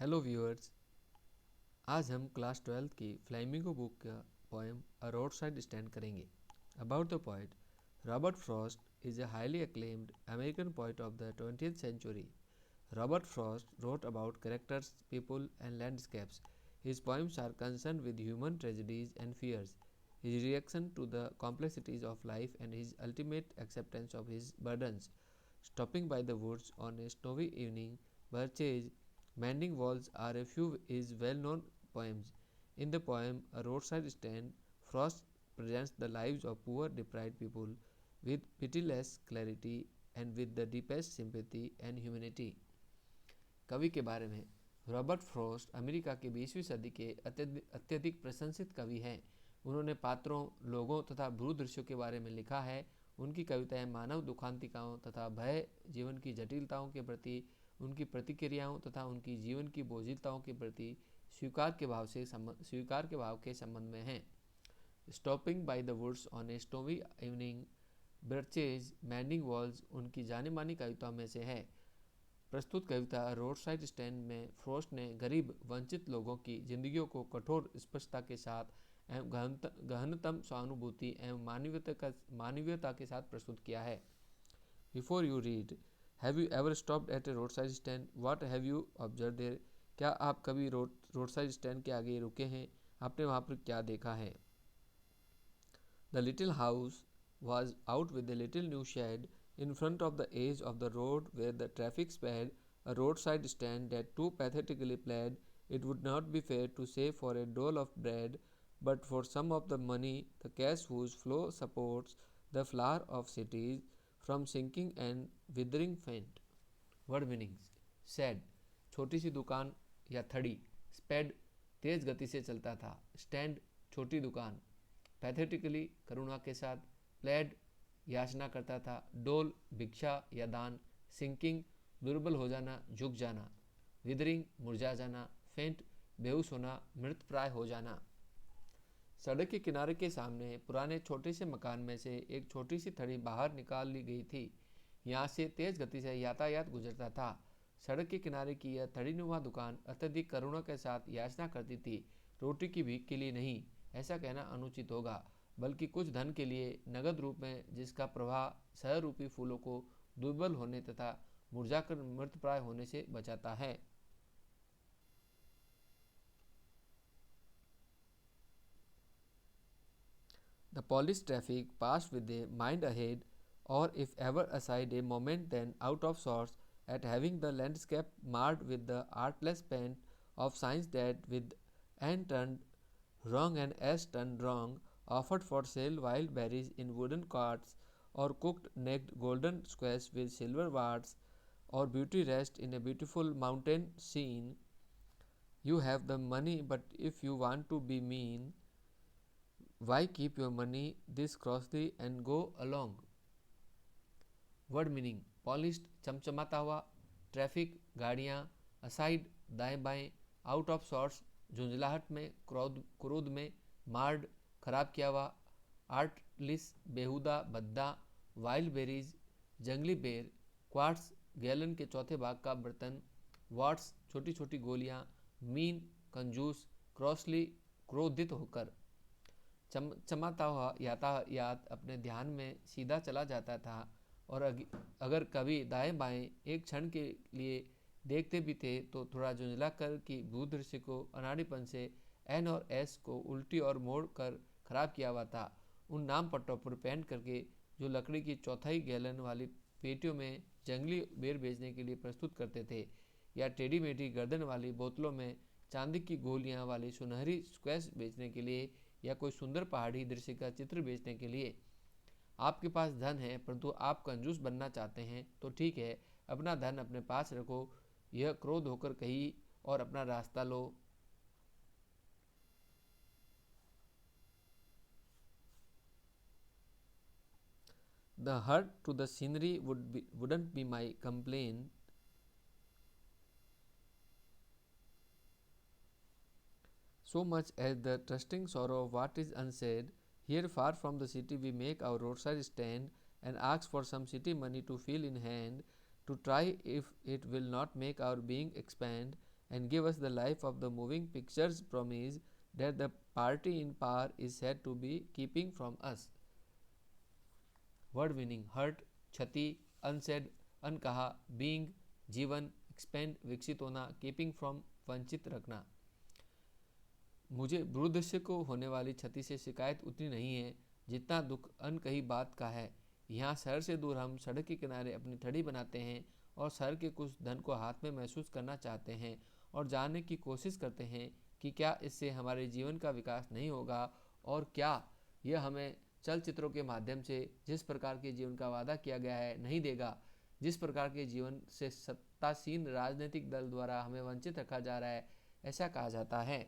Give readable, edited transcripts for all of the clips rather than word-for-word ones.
Hello viewers. आज हम class 12th की फ्लेमिंगो बुक का पोएम अ रोड साइड स्टैंड करेंगे। About the poet, Robert Frost is a highly acclaimed American poet of the 20th century. Robert Frost wrote about characters, people, and landscapes. His poems are concerned with human tragedies and fears, his reaction to the complexities of life, and his ultimate acceptance of his burdens. Stopping by the woods on a snowy evening, Birches, Mending Walls are a few of his well-known poems. In the poem A Roadside Stand, Frost presents the lives of poor deprived people with pitiless clarity and with the deepest sympathy and humanity. कवि के बारे में Robert Frost America के 20वीं सदी के अत्यधिक प्रशंसित कवि हैं। उन्होंने पात्रों, लोगों तथा भूदृश्यों के बारे में लिखा है। उनकी कविताएं मानव दुखांतिकाओं तथा भय, जीवन की जटिलताओं के प्रति उनकी प्रतिक्रियाओं तथा उनकी जीवन की बोझिलताओं के प्रति स्वीकार के भाव के संबंध में हैं। Stopping by the woods on a snowy evening, birches, mending walls उनकी जानी मानी कविताओं में से है। प्रस्तुत कविता रोड साइड स्टैंड में फ्रॉस्ट ने गरीब वंचित लोगों की जिंदगियों को कठोर स्पष्टता के साथ एवं गहनतम सहानुभूति एवं मानवीयता के साथ प्रस्तुत किया है। Before you read, have you ever stopped at a road side stand? What have you observe there? क्या आप कभी रोड साइड स्टैंड के आगे रुके हैं? आपने वहाँ पर क्या देखा है? The little house was out with a little new shed in front of the edge of the road where the traffic sped, a roadside stand that too pathetically pled, it would not be fair to say for a dole of bread, but for some of the money, the cash whose flow supports the flower of cities from sinking and withering faint. Word meanings: sad, छोटी सी दुकान या थड़ी; spade, तेज गति से चलता था; stand, छोटी दुकान; pathetically, करुणा के साथ; प्लेड, याचना करता था; डोल, भिक्षा या दान; सिंकिंग, दुर्बल हो जाना, झुक जाना; विदरिंग, मुरझा जाना; फेंट, बेहोश होना, मृत प्राय हो जाना। सड़क के किनारे के सामने पुराने छोटे से मकान में से एक छोटी सी थड़ी बाहर निकाल ली गई थी। यहाँ से तेज गति से यातायात गुजरता था। सड़क के किनारे की यह थड़ीनुमा दुकान अत्यधिक करुणा के साथ याचना करती थी, रोटी की भीख के लिए नहीं, ऐसा कहना अनुचित होगा, बल्कि कुछ धन के लिए, नगद रूप में, जिसका प्रवाह सहरूपी फूलों को दुर्बल होने तथा मुरझाकर मृतप्राय होने से बचाता है। The polished traffic passed with a mind ahead, or if ever aside a moment then out of sorts at having the landscape marred with the artless paint of signs that with N turned wrong and S turned wrong offered for sale wild berries in wooden carts, or cooked naked golden squares with silver wards, or beauty rest in a beautiful mountain scene. You have the money, but if you want to be mean, why keep your money this costly and go along? Word meaning: polished, चमचमाता हुआ; traffic, गाड़ियाँ; aside, दाएं बाएं; out of sorts, झुंझलाहट में, क्रोध में; मार्ड, खराब किया हुआ; आर्टलिस, बेहुदा, भद्दा; वाइल्ड बेरीज, जंगली बेर; क्वार्ट्स, गैलन के चौथे भाग का बर्तन; वाट्स, छोटी छोटी गोलियाँ; मीन, कंजूस; क्रॉसली, क्रोधित होकर। चमचमाता हुआ यातायात अपने ध्यान में सीधा चला जाता था, और अगर कभी दाएं बाएं एक क्षण के लिए देखते भी थे तो थोड़ा झुंझला कर कि भूदृश्य को अनाड़ीपन से एन और एस को उल्टी और मोड़ कर खराब किया हुआ था। उन नाम पट्टों पर पेंट करके जो लकड़ी की चौथाई गैलन वाली पेटियों में जंगली बेर बेचने के लिए प्रस्तुत करते थे, या टेढ़ी मेढ़ी गर्दन वाली बोतलों में चांदी की गोलियां वाली सुनहरी स्क्वैश बेचने के लिए, या कोई सुंदर पहाड़ी दृश्य का चित्र बेचने के लिए। आपके पास धन है परंतु आप कंजूस बनना चाहते हैं तो ठीक है, अपना धन अपने पास रखो, यह क्रोध होकर कही, और अपना रास्ता लो। The hurt to the scenery wouldn't be my complaint. So much as the trusting sorrow of what is unsaid. Here, far from the city, we make our roadside stand and ask for some city money to feel in hand, to try if it will not make our being expand, and give us the life of the moving pictures promise that the party in power is said to be keeping from us. Word meaning hurt क्षति, unsaid अनकहा, being जीवन, expand विकसित होना, keeping from वंचित रखना। मुझे भूदृश्य को होने वाली क्षति से शिकायत उतनी नहीं है जितना दुख अनकही बात का है। यहाँ शहर से दूर हम सड़क के किनारे अपनी थड़ी बनाते हैं और शहर के कुछ धन को हाथ में महसूस करना चाहते हैं और जानने की कोशिश करते हैं कि क्या इससे हमारे जीवन का विकास नहीं होगा और क्या यह हमें चलचित्रों के माध्यम से जिस प्रकार के जीवन का वादा किया गया है नहीं देगा, जिस प्रकार के जीवन से सत्तासीन राजनीतिक दल द्वारा हमें वंचित रखा जा रहा है, ऐसा कहा जाता है।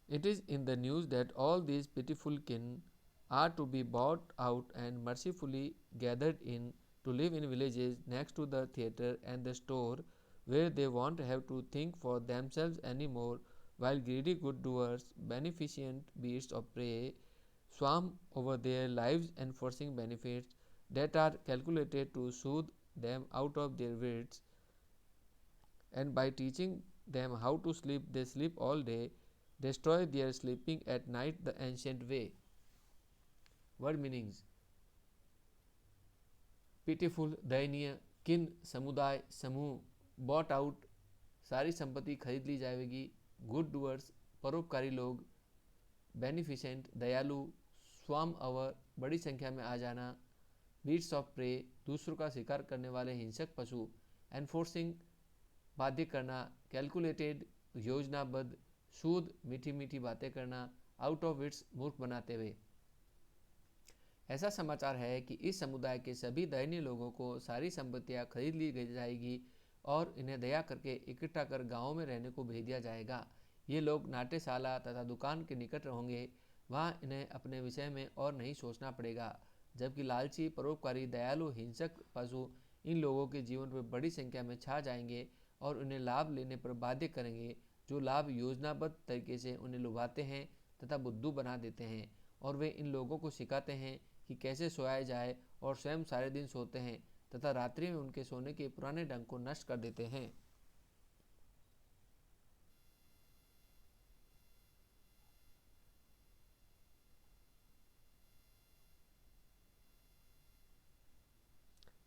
It is in the news that all these pitiful kin are to be bought out and mercifully gathered in to live in villages next to the theatre and the store where they won't have to think for themselves anymore while greedy good doers, beneficent beasts of prey, swarm over their lives enforcing benefits that are calculated to soothe them out of their wits, and by teaching them how to sleep they sleep all day, destroy their sleeping at night the ancient way. Word meanings: pitiful दयनीय, किन समुदाय समूह, bot out सारी संपत्ति खरीद ली जाएगी, good doors परोपकारी लोग, बेनिफिशेंट दयालु, स्वाम अवर बड़ी संख्या में आ जाना, बीट्स ऑफ प्रे दूसरों का शिकार करने वाले हिंसक पशु, एनफोर्सिंग बाध्य करना, कैलकुलेटेड योजनाबद्ध, सूद मीठी मीठी बातें करना, आउट ऑफ इट्स मूर्ख बनाते हुए। ऐसा समाचार है कि इस समुदाय के सभी दयनीय लोगों को सारी संपत्तियां खरीद ली जाएगी और इन्हें दया करके इकट्ठा कर गांवों में रहने को भेज दिया जाएगा। ये लोग नाट्यशाला तथा दुकान के निकट होंगे, वहाँ इन्हें अपने विषय में और नहीं सोचना पड़ेगा, जबकि लालची परोपकारी दयालु हिंसक पशु इन लोगों के जीवन पर बड़ी संख्या में छा जाएंगे और उन्हें लाभ लेने पर बाध्य करेंगे, जो लाभ योजनाबद्ध तरीके से उन्हें लुभाते हैं तथा बुद्धू बना देते हैं, और वे इन लोगों को सिखाते हैं कि कैसे सोया जाए और स्वयं सारे दिन सोते हैं तथा रात्रि में उनके सोने के पुराने ढंग को नष्ट कर देते हैं।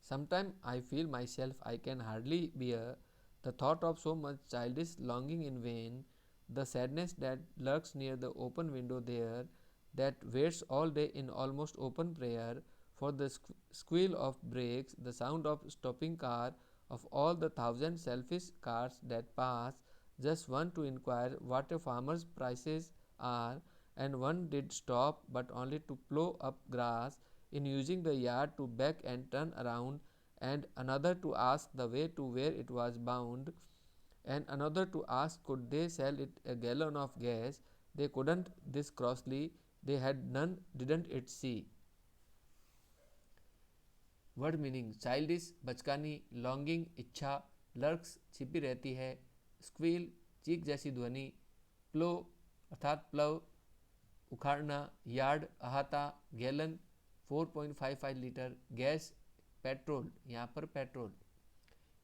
Sometimes I feel myself I can hardly bear the thought of so much childish longing in vain, the sadness that lurks near the open window there, that waits all day in almost open prayer for the squeal of brakes, the sound of stopping car, of all the thousand selfish cars that pass, just one to inquire what a farmer's prices are, and one did stop but only to plough up grass in using the yard to back and turn around, and another to ask the way to where it was bound, and another to ask could they sell it a gallon of gas. They couldn't this crossly, they had none, didn't it see. Word meaning: childish बचकानी, longing इच्छा, lurks छिपी रहती है, squeal चीख जैसी ध्वनि, plough अर्थात plough उखाड़ना, यार्ड अहाता, गैलन 4.55 लीटर, गैस पेट्रोल यहाँ पर पेट्रोल।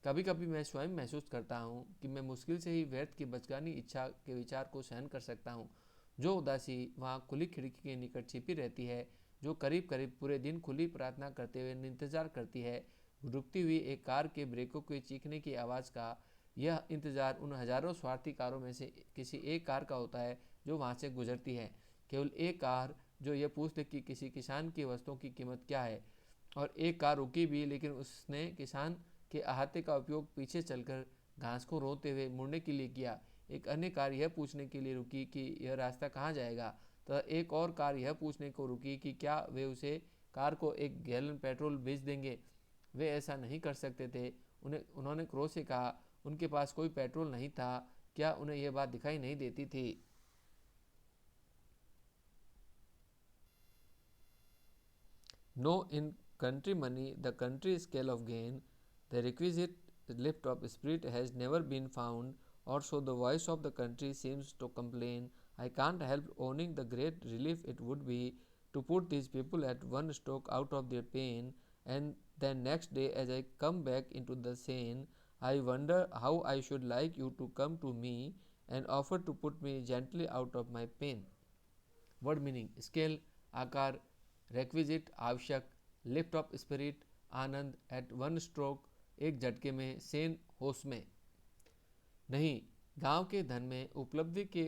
कभी कभी मैं स्वयं महसूस करता हूँ कि मैं मुश्किल से ही व्यर्थ की बचकानी इच्छा के विचार को सहन कर सकता हूँ। जो उदासी वहाँ खुली खिड़की के निकट छिपी रहती है, जो करीब करीब पूरे दिन खुली प्रार्थना करते हुए इंतजार करती है, रुकती हुई एक कार के ब्रेकों के चीखने की आवाज़ का, यह इंतज़ार उन हजारों स्वार्थी कारों में से किसी एक कार का होता है जो वहाँ से गुजरती है। केवल एक कार जो यह पूछ ले कि किसी किसान की वस्तुओं की कीमत क्या है, और एक कार रुकी भी, लेकिन उसने किसान के अहाते का उपयोग पीछे चलकर घास को रोते हुए मुड़ने के लिए किया। एक अन्य कार यह पूछने के लिए रुकी कि यह रास्ता कहाँ जाएगा, तो एक और कार यह पूछने को रुकी कि क्या वे उसे कार को एक गैलन पेट्रोल बेच देंगे। वे ऐसा नहीं कर सकते थे। उन्होंने क्रोध से कहा, उनके पास कोई पेट्रोल नहीं था। क्या उन्हें यह बात दिखाई नहीं देती थी? No, in country money, the country scale of gain, the requisite lift of spirit has never been found, or so the voice of the country seems to complain. I can't help owning the great relief it would be to put these people at one stroke out of their pain, and then next day as I come back into the scene, I wonder how I should like you to come to me and offer to put me gently out of my pain. Word meaning scale, आकार, requisite आवश्यक, lift off spirit आनंद, eight one stroke एक झटके में, सेन होश में। नहीं, गांव के धन में उपलब्धि के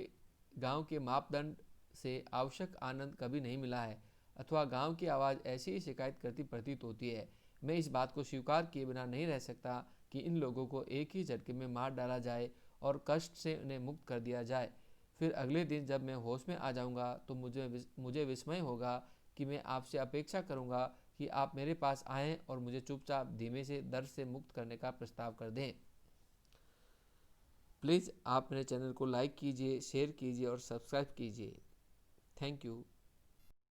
गांव के मापदंड से आवश्यक आनंद कभी नहीं मिला है, अथवा गांव की आवाज़ ऐसी ही शिकायत करती प्रतीत होती है। मैं इस बात को स्वीकार किए बिना नहीं रह सकता कि इन लोगों को एक ही झटके में मार डाला जाए और कष्ट से उन्हें मुक्त कर दिया जाए। फिर अगले दिन जब मैं होश में आ जाऊंगा तो मुझे विस्मय होगा कि मैं आपसे अपेक्षा करूंगा कि आप मेरे पास आएं और मुझे चुपचाप धीमे से दर्द से मुक्त करने का प्रस्ताव कर दें। प्लीज़ आप मेरे चैनल को लाइक कीजिए, शेयर कीजिए और सब्सक्राइब कीजिए। Thank you.